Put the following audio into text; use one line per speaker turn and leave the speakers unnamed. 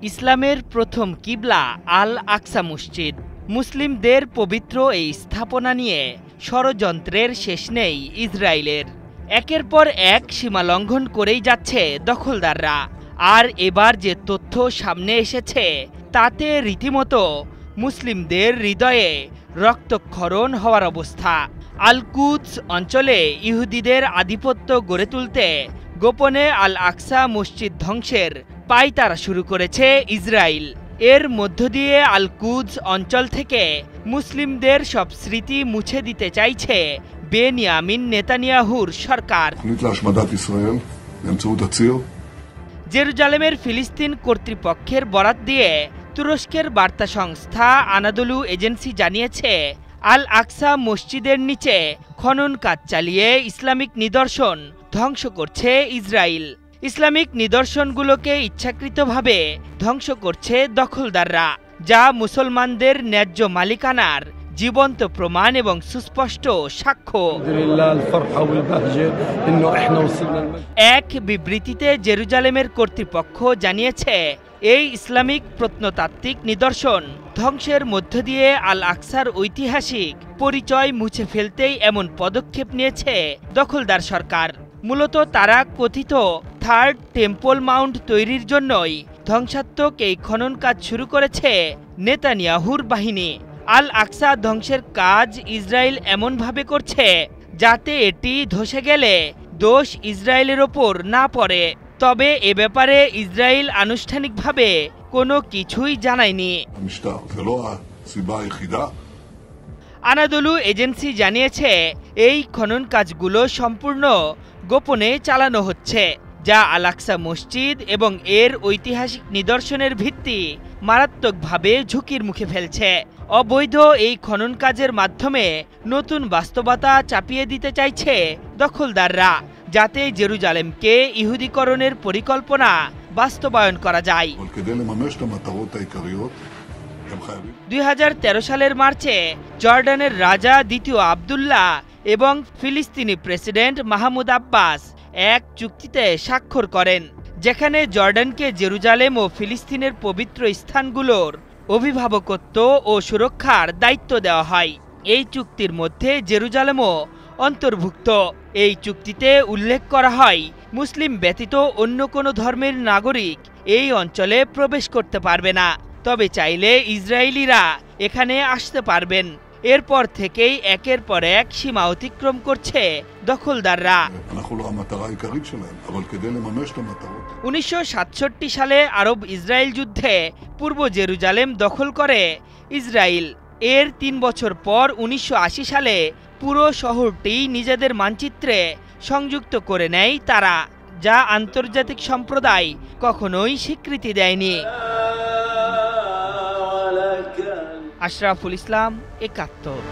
ইসলামের প্রথম কিবলা আল আকসা মসজিদ। মুসলিমদের পবিত্র এই স্থাপনা নিয়ে ষড়যন্ত্রের শেষ নেই ইসরায়েলের। একের পর এক সীমা লঙ্ঘন করেই যাচ্ছে দখলদাররা। আর এবার যে তথ্য সামনে এসেছে তাতে রীতিমতো মুসলিমদের হৃদয়ে রক্তক্ষরণ হওয়ার অবস্থা। আল কুদস অঞ্চলে ইহুদিদের আধিপত্য গড়ে তুলতে গোপনে আল আকসা মসজিদ ধ্বংসের পায়তারা শুরু করেছে ইসরায়েল। এর মধ্য দিয়ে আল কুদস অঞ্চল থেকে মুসলিমদের সব স্মৃতি মুছে দিতে চাইছে বেনিয়ামিন নেতানিয়াহুর সরকার। জেরুজালেমের ফিলিস্তিন কর্তৃপক্ষের বরাত দিয়ে তুরস্কের বার্তা সংস্থা আনাদোলু এজেন্সি জানিয়েছে, আল আকসা মসজিদের নিচে খনন কাজ চালিয়ে ইসলামিক নিদর্শন ধ্বংস করছে ইসরায়েল। ইসলামিক নিদর্শনগুলোকে ইচ্ছাকৃতভাবে ধ্বংস করছে দখলদাররা, যা মুসলমানদের ন্যায্য মালিকানার জীবন্ত প্রমাণ এবং সুস্পষ্ট সাক্ষ্য। এক বিবৃতিতে জেরুজালেমের কর্তৃপক্ষ জানিয়েছে, এই ইসলামিক প্রত্নতাত্ত্বিক নিদর্শন ধ্বংসের মধ্য দিয়ে আল আকসার ঐতিহাসিক পরিচয় মুছে ফেলতেই এমন পদক্ষেপ নিয়েছে দখলদার সরকার। মূলত তারা কথিত থার্ড টেম্পল মাউন্ট তৈরির জন্যই ধ্বংসাত্মক এই খনন কাজ শুরু করেছে নেতানিয়াহুর বাহিনী। আল আকসা ধ্বংসের কাজ ইসরায়েল এমনভাবে করছে যাতে এটি ধসে গেলে দোষ ইসরায়েলের ওপর না পড়ে। তবে এ ব্যাপারে ইসরায়েল আনুষ্ঠানিকভাবে কোনো কিছুই জানায়নি। আনাদোলু এজেন্সি জানিয়েছে, এই খনন কাজগুলো সম্পূর্ণ গোপনে চালানো হচ্ছে, যা আল আকসা মসজিদ এবং এর ঐতিহাসিক নিদর্শনের ভিত্তি মারাত্মকভাবে ঝুঁকির মুখে ফেলছে। অবৈধ এই খনন কাজের মাধ্যমে নতুন বাস্তবতা চাপিয়ে দিতে চাইছে দখলদাররা, যাতে জেরুজালেমকে ইহুদিকরণের পরিকল্পনা বাস্তবায়ন করা যায়। 2013 সালের মার্চে জর্ডানের রাজা দ্বিতীয় আবদুল্লাহ এবং ফিলিস্তিনি প্রেসিডেন্ট মাহমুদ আব্বাস এক চুক্তিতে স্বাক্ষর করেন, যেখানে জর্ডানকে জেরুজালেম ও ফিলিস্তিনের পবিত্র স্থানগুলোর অভিভাবকত্ব ও সুরক্ষার দায়িত্ব দেওয়া হয়। এই চুক্তির মধ্যে জেরুজালেমও অন্তর্ভুক্ত। এই চুক্তিতে উল্লেখ করা হয়, মুসলিম ব্যতীত অন্য কোনো ধর্মের নাগরিক এই অঞ্চলে প্রবেশ করতে পারবে না, তবে চাইলে ইসরায়েলিরা এখানে আসতে পারবেন। এরপর থেকেই একের পর এক সীমা অতিক্রম করছে দখলদাররা। 1967 সালে আরব ইসরায়েল যুদ্ধে পূর্ব জেরুজালেম দখল করে ইসরায়েল। এর 3 বছর পর 1980 সালে পুরো শহরটি নিজেদের মানচিত্রে সংযুক্ত করে নেয় তারা, যা আন্তর্জাতিক সম্প্রদায় কখনোই স্বীকৃতি দেয়নি। আশরাফুল ইসলাম, 71।